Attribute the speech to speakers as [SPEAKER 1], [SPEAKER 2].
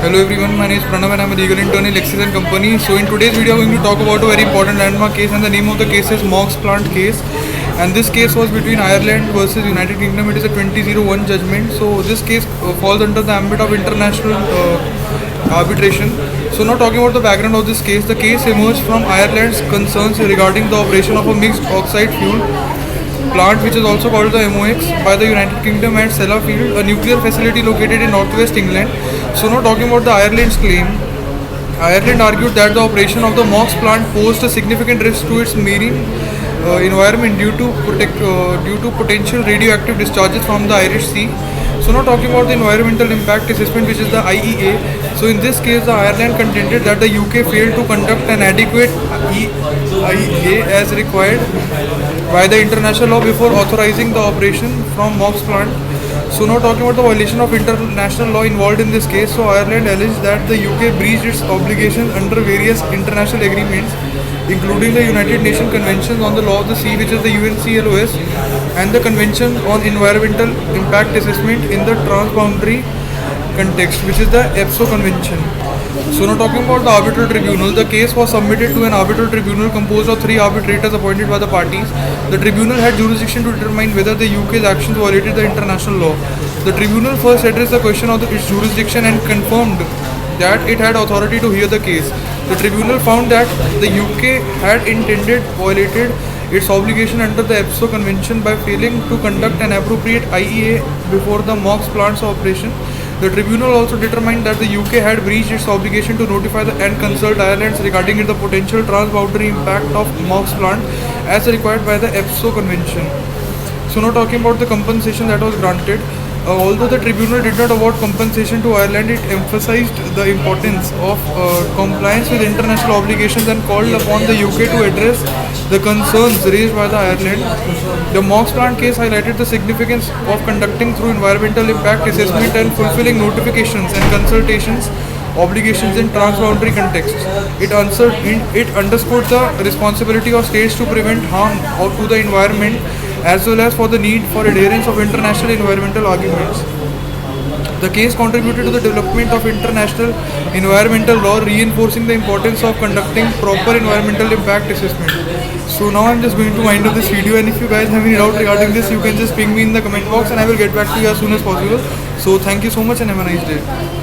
[SPEAKER 1] Hello everyone, my name is Pranav and I am a legal intern in Lexis & Company. So in today's video, we are going to talk about a very important landmark case, and the name of the case is Mox Plant case. And this case was between Ireland versus United Kingdom. It is a 2001 judgment. So this case falls under the ambit of international arbitration. So now talking about the background of this case, the case emerged from Ireland's concerns regarding the operation of a mixed oxide fuel plant, which is also called the MOX, by the United Kingdom at Sellafield, a nuclear facility located in northwest England. So now talking about the Ireland's claim, Ireland argued that the operation of the MOX plant posed a significant risk to its marine environment due to potential radioactive discharges from the Irish Sea. So now talking about the environmental impact assessment, which is the IEA. So in this case, the Ireland contended that the UK failed to conduct an adequate IEA as required by the international law before authorizing the operation from MOX plant. So now talking about the violation of international law involved in this case, so Ireland alleged that the UK breached its obligations under various international agreements, including the United Nations Convention on the Law of the Sea, which is the UNCLOS, and the Convention on Environmental Impact Assessment in the Transboundary Context, which is the EPSO Convention. So now talking about the arbitral tribunal, the case was submitted to an arbitral tribunal composed of 3 arbitrators appointed by the parties. The tribunal had jurisdiction to determine whether the UK's actions violated the international law. The tribunal first addressed the question of its jurisdiction and confirmed that it had authority to hear the case. The tribunal found that the UK had violated its obligation under the EPSO Convention by failing to conduct an appropriate IEA before the MOX plant's operation. The tribunal also determined that the UK had breached its obligation to notify and consult Ireland regarding the potential transboundary impact of MOX plant as required by the EPSO Convention. So now talking about the compensation that was granted. Although the tribunal did not award compensation to Ireland, it emphasized the importance of compliance with international obligations and called upon the UK to address the concerns raised by the Ireland. The MOX plant case highlighted the significance of conducting through environmental impact assessment and fulfilling notifications and consultations obligations in transboundary contexts. It underscored the responsibility of states to prevent harm to the environment, as well as for the need for adherence of international environmental arguments. The case contributed to the development of international environmental law, reinforcing the importance of conducting proper environmental impact assessment. So now I'm just going to wind up this video, and if you guys have any doubt regarding this, you can just ping me in the comment box and I will get back to you as soon as possible. So thank you so much and have a nice day.